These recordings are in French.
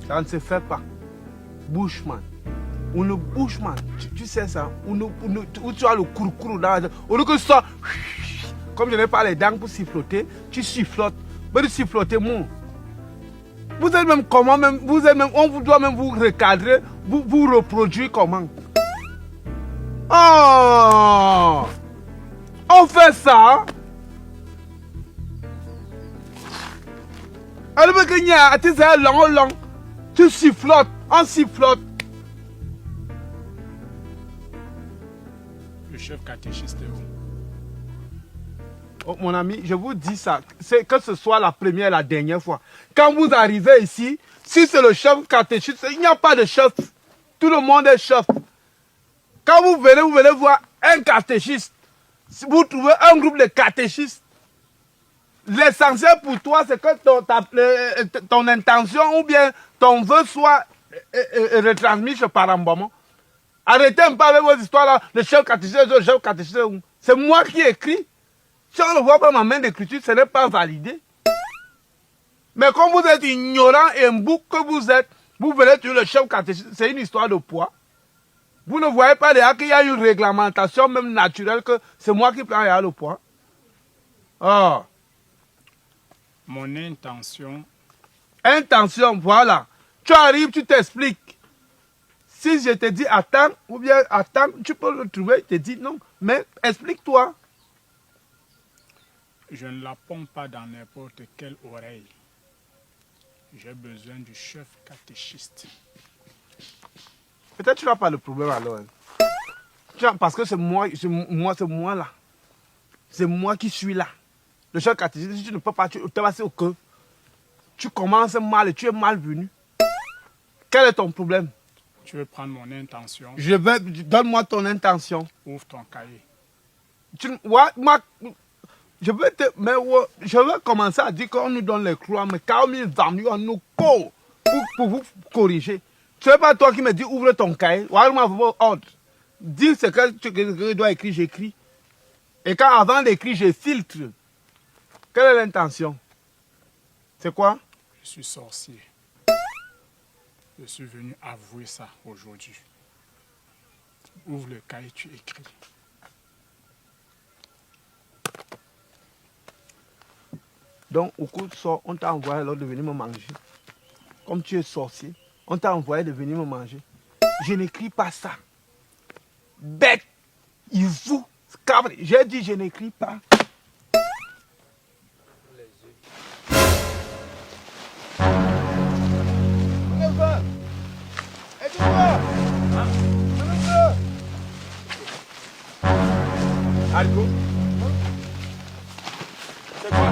Ça ne se fait pas. Bushman. Ou le bushman, tu sais ça, où tu as le courou dans la... Au lieu que ça, comme je n'ai pas les dents pour siffloter, tu sifflotes. Mais tu sifflotes, mon. Vous êtes même comment, même, vous êtes même, on vous doit même vous recadrer, vous reproduire comment. Oh! On fait ça. Alors que tu sais, long, tu sifflotes, on sifflote. Le chef catéchiste est où? Oh, mon ami, je vous dis ça, c'est que ce soit la première et la dernière fois. Quand vous arrivez ici, si c'est le chef catéchiste, il n'y a pas de chef. Tout le monde est chef. Quand vous venez voir un catéchiste. Si vous trouvez un groupe de catéchistes, l'essentiel pour toi, c'est que ton intention ou bien ton vœu soit retransmis par un moment. Arrêtez un peu avec vos histoires là, le chef catéchiste, c'est moi qui écris. Si on ne voit pas ma main d'écriture, ce n'est pas validé. Mais comme vous êtes ignorant et un bouc que vous êtes, vous venez tuer le chef catéchiste, c'est une histoire de poids. Vous ne voyez pas déjà qu'il y a une réglementation même naturelle que c'est moi qui prends le poids. Oh. Mon intention. Intention, voilà. Tu arrives, tu t'expliques. Si je te dis attends, ou bien attends, tu peux le trouver, je te dis non. Mais explique-toi. Je ne la pompe pas dans n'importe quelle oreille. J'ai besoin du chef catéchiste. Peut-être tu n'as pas le problème alors. Parce que c'est moi là. C'est moi qui suis là. Le chef catéchiste, si tu ne peux pas, tu te passes au cœur. Tu commences mal et tu es mal venu. Quel est ton problème? Tu veux prendre mon intention? Donne-moi ton intention. Ouvre ton cahier. Je vais commencer à dire qu'on nous donne les croix, mais quand ils ont nous court pour vous corriger. Ce n'est pas toi qui me dis ouvre ton cahier. Ordre. Dis ce que je dois écrire, j'écris. Et quand avant d'écrire, je filtre. Quelle est l'intention? C'est quoi? Je suis sorcier. Je suis venu avouer ça aujourd'hui. Ouvre le cahier, tu écris. Donc, au cours de ça, on t'a envoyé alors de venir me manger. Comme tu es sorcier, on t'a envoyé de venir me manger. Je n'écris pas ça. Bête, il vous, cabre. J'ai dit je n'écris pas. Allô? C'est quoi?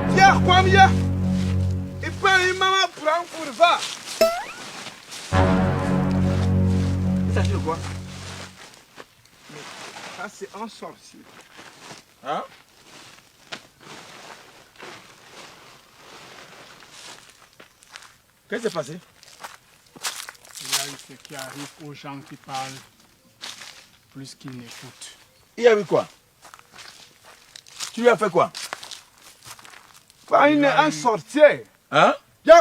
Viens, quoi, viens? Et puis, maman prend pour va. Il s'agit de quoi? Mais ça, c'est un sorcier. Hein? Qu'est-ce qui s'est passé? Il y a eu ce qui arrive aux gens qui parlent plus qu'ils n'écoutent. Il y a eu quoi? Tu lui as fait quoi? Un sorcier. Hein?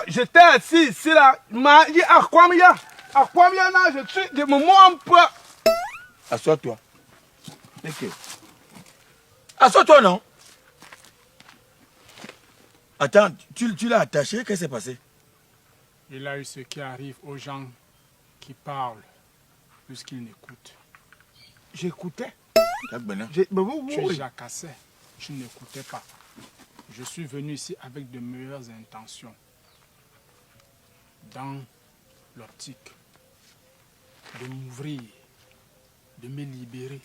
J'étais assis ici là. Il m'a dit à quoi il y a? À quoi il y a là? Je me montre. Assois-toi. Ok. Assois-toi, non? Attends, tu l'as attaché, qu'est-ce qui s'est passé? Il y a eu ce qui arrive aux gens qui parlent plus qu'ils n'écoutent. J'écoutais. Tu jacassais, tu n'écoutais pas. Je suis venu ici avec de meilleures intentions. Dans l'optique de m'ouvrir, de me libérer,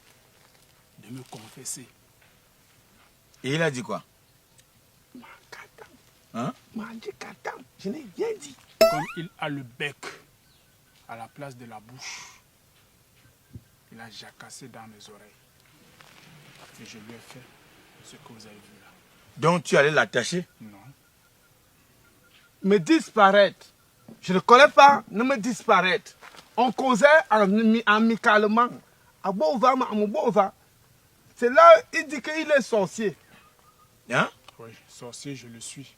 de me confesser. Et il a dit quoi? Hein? Je n'ai rien dit. Comme il a le bec à la place de la bouche, il a jacassé dans mes oreilles. Et je lui ai fait ce que vous avez vu là. Donc tu allais l'attacher? Non. Me disparaître. Je ne connais pas, ne me disparaître. On causait amicalement. C'est là il dit qu'il est sorcier. Hein? Oui, sorcier, je le suis.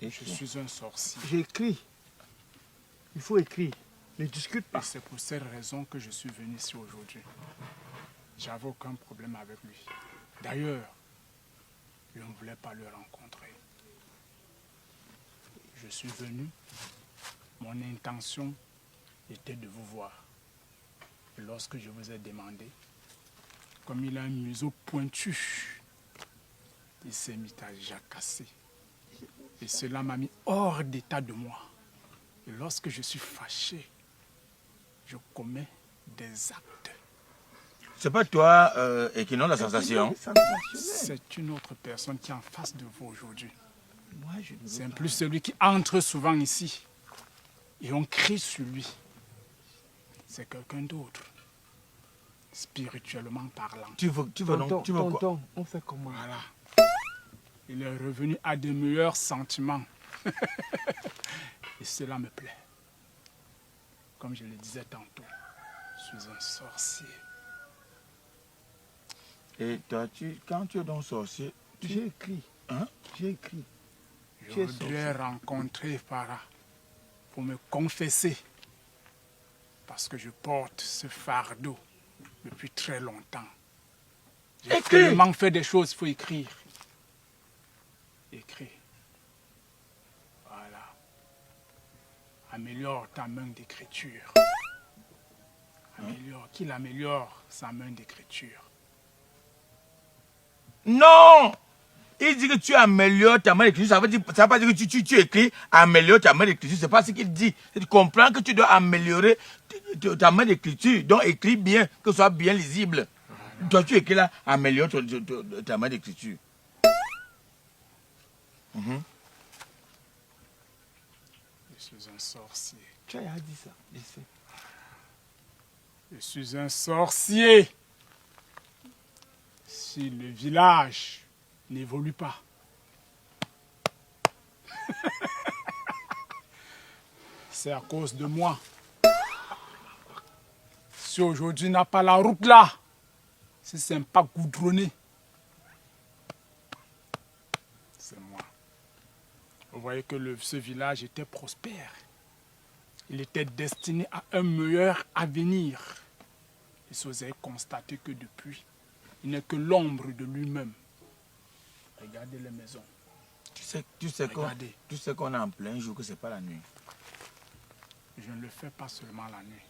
Je suis un sorcier. J'écris. Il faut écrire. Ne discute Et pas. c'est pour cette raison que je suis venu ici aujourd'hui. J'avais aucun problème avec lui. D'ailleurs, je ne voulais pas le rencontrer. Je suis venu. Mon intention était de vous voir. Et lorsque je vous ai demandé, comme il a un museau pointu, il s'est mis à jacasser. Et cela m'a mis hors d'état de moi. Et lorsque je suis fâché, je commets des actes. C'est pas toi et qui n'ont la sensation? C'est une autre personne qui est en face de vous aujourd'hui. Moi, je ne veux C'est pas. plus celui qui entre souvent ici. Et on crie sur lui. C'est quelqu'un d'autre. Spirituellement parlant. Tu veux quoi? Tonton, on fait comment? Voilà. Il est revenu à de meilleurs sentiments. Et cela me plaît. Comme je le disais tantôt, je suis un sorcier. Et toi, quand tu es donc sorcier, J'ai écrit. hein? J'ai écrit. Je Tu es voudrais rencontrer Farah pour me confesser. Parce que je porte ce fardeau depuis très longtemps. J'ai Écris. tellement fait des choses, il faut écrire. Écris. Voilà. Améliore ta main d'écriture. Qu'il améliore sa main d'écriture. Non! Il dit que tu améliores ta main d'écriture. Ça veut pas dire que tu écris, améliore ta main d'écriture. C'est pas ce qu'il dit. Tu comprends que tu dois améliorer ta main d'écriture. Donc écris bien, que ce soit bien lisible. Voilà. Toi, tu écris là, améliore ta main d'écriture. Je suis un sorcier. Tu as dit ça, je sais. Je suis un sorcier. Si le village n'évolue pas, c'est à cause de moi. Si aujourd'hui n'a pas la route là, si c'est pas goudronné, c'est moi. Vous voyez que ce village était prospère. Il était destiné à un meilleur avenir. Et vous avez constaté que depuis, il n'est que l'ombre de lui-même. Regardez les maisons. Tu sais qu'on est en plein jour, que c'est pas la nuit. Je ne le fais pas seulement la nuit.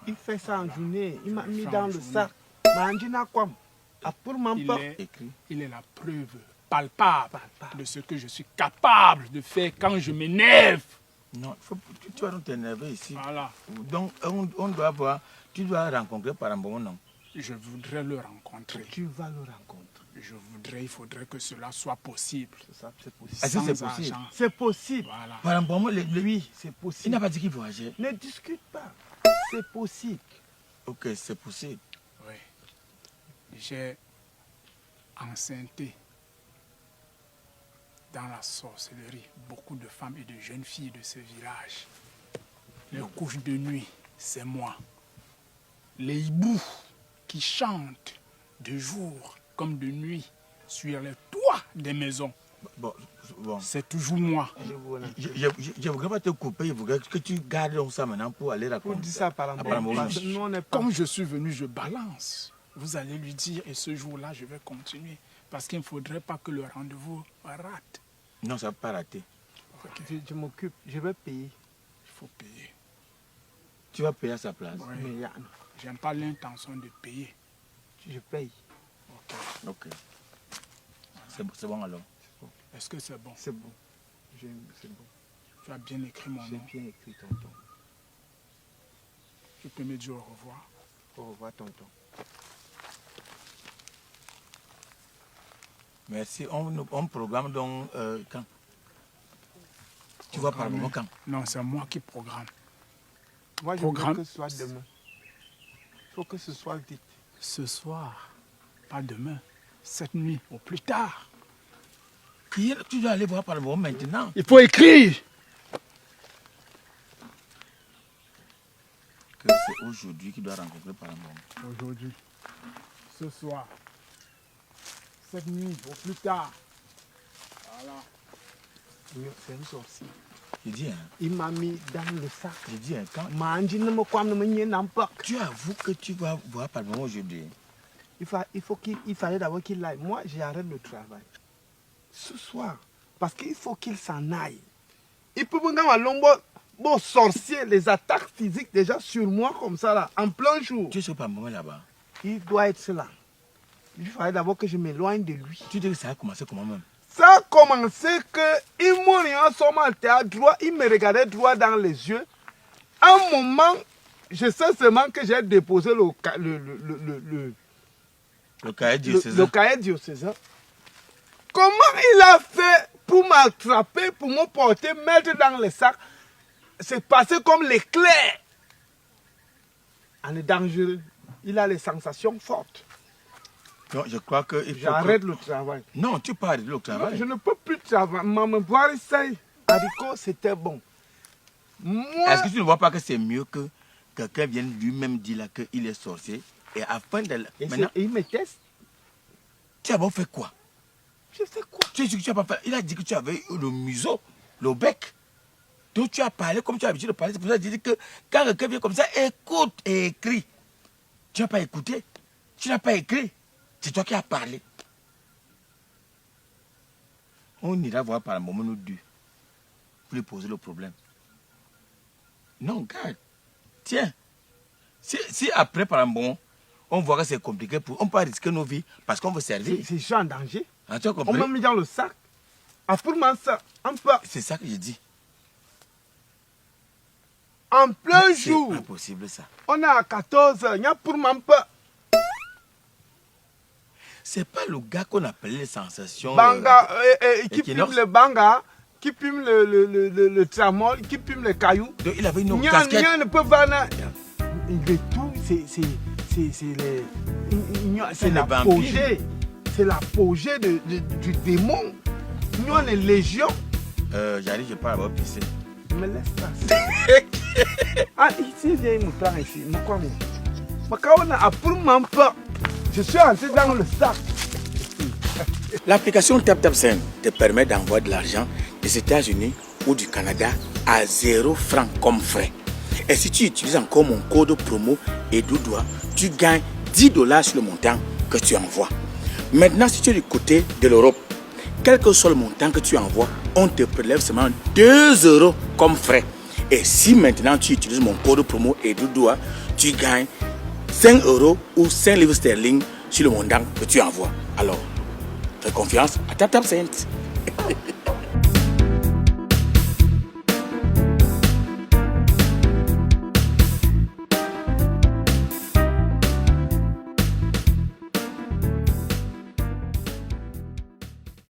Il fait ça en journée. Il m'a Je le mis fais dans en le journée. sac. Pour Il est la preuve palpable de ce que je suis capable de faire quand je m'énerve. Non, tu vas donc t'énerver ici. Voilà. Donc, on doit voir, tu dois rencontrer par un bon nom. Je voudrais le rencontrer. Tu vas le rencontrer. Il faudrait que cela soit possible. C'est possible. Est-ce que c'est Sans possible? argent. C'est possible. Voilà. Par un bon moment, Oui, c'est il possible. n'a pas dit qu'il voyageait. Ne discute pas. C'est possible. Ok, c'est possible. Oui. J'ai enceinté dans la sorcellerie beaucoup de femmes et de jeunes filles de ce village. Les couches de nuit, c'est moi. Les hiboux qui chantent de jour comme de nuit sur les toits des maisons. Bon. C'est toujours moi. Je ne voudrais pas te couper, je voudrais que tu gardes donc ça maintenant pour aller raconter. On dit ça par Comme je suis venu, je balance. Vous allez lui dire, et ce jour-là, je vais continuer. Parce qu'il ne faudrait pas que le rendez-vous rate. Non, ça ne va pas rater. Okay. Je m'occupe, je vais payer. Il faut payer. Tu vas payer à sa place. Oui. Mais je n'ai pas l'intention de payer. Je paye. Ok. C'est bon alors. Est-ce que c'est bon? C'est bon. C'est bon. Tu as bien écrit mon nom. J'ai bien écrit, tonton. Tu peux me dire au revoir. Au revoir, tonton. Merci. On programme donc quand? Tu vas par moment quand? Non, c'est moi qui programme. Moi, je veux que ce soit demain. Il faut que ce soit vite. Ce soir, pas demain. cette nuit au plus tard. Tu dois aller voir par le moment maintenant. Il faut écrire. Que c'est aujourd'hui qu'il doit rencontrer par le moment. Aujourd'hui, ce soir, cette nuit au plus tard. Voilà. Oui, c'est un sorcier. Je dis, hein, Il m'a mis dans le sac. je dis, hein, quand Tu tu avoues que tu vas voir par le moment aujourd'hui. il fallait d'abord qu'il aille. Moi, j'arrête le travail. Ce soir. Parce qu'il faut qu'il s'en aille. Il peut me dire, bon, sorcier, les attaques physiques déjà sur moi comme ça, là, en plein jour. Tu es par le moment là-bas. Il doit être là. Il fallait d'abord que je m'éloigne de lui. Tu dis que ça a commencé comment même? Ça a commencé qu'il m'a seulement droit, il me regardait droit dans les yeux. À un moment, je sais seulement que j'ai déposé le cahier diocésain. Comment il a fait pour m'attraper, pour me porter, mettre dans le sac? C'est passé comme l'éclair. On est dangereux. Il a les sensations fortes. Non, je crois que il faut J'arrête le travail. Non, tu peux arrêter le travail. Non, je ne peux plus travailler. Me voir ici, haricot, c'était bon. Moi, Est-ce que tu ne vois pas que c'est mieux que quelqu'un vienne lui-même dire là qu'il est sorcier et afin de... Maintenant, il me teste. tu as fait quoi? Je sais quoi. Tu sais que tu as pas fait. Il a dit que tu avais le museau, le bec. Donc tu as parlé comme tu as l'habitude de parler. C'est pour ça que je dis que quand quelqu'un vient comme ça, écoute et écris. Tu n'as pas écouté. Tu n'as pas écrit. C'est toi qui as parlé. On ira voir par le moment nous deux pour lui poser le problème. Non, garde. Tiens. Si après par un moment, on voit que c'est compliqué, on peut risquer nos vies parce qu'on veut servir. C'est déjà en danger. Ah, tu as On compris? m'a mis dans le sac. Après ça, un peu. C'est ça que je dis. En plein jour. C'est impossible ça. On est à 14 heures. Il y a pour moi un peu. C'est pas le gars qu'on appelait les sensations. Banga, qui Equinox. pime le banga, qui pime le tramol, qui pime le caillou. Donc il avait une Nya casquette. ne peut pas. Le tout, c'est le l'apogée. C'est l'apogée du démon. Nous, on est légion. J'arrive, je pars avoir pissé. Me laisse ça. Ah, ici, viens, il me prend ici. Me quoi, moi? Mais quand on a appris mon peu, je suis entré dans le sac. L'application TapTapSend te permet d'envoyer de l'argent des États-Unis ou du Canada à 0 francs comme frais. Et si tu utilises encore mon code promo EDOUDOA, tu gagnes $10 sur le montant que tu envoies. Maintenant, si tu es du côté de l'Europe, quel que soit le montant que tu envoies, on te prélève seulement 2 € comme frais. Et si maintenant tu utilises mon code promo EDOUDOA, tu gagnes 5 € ou 5 livres sterling sur le montant que tu envoies. Alors, fais confiance à TapTapSend.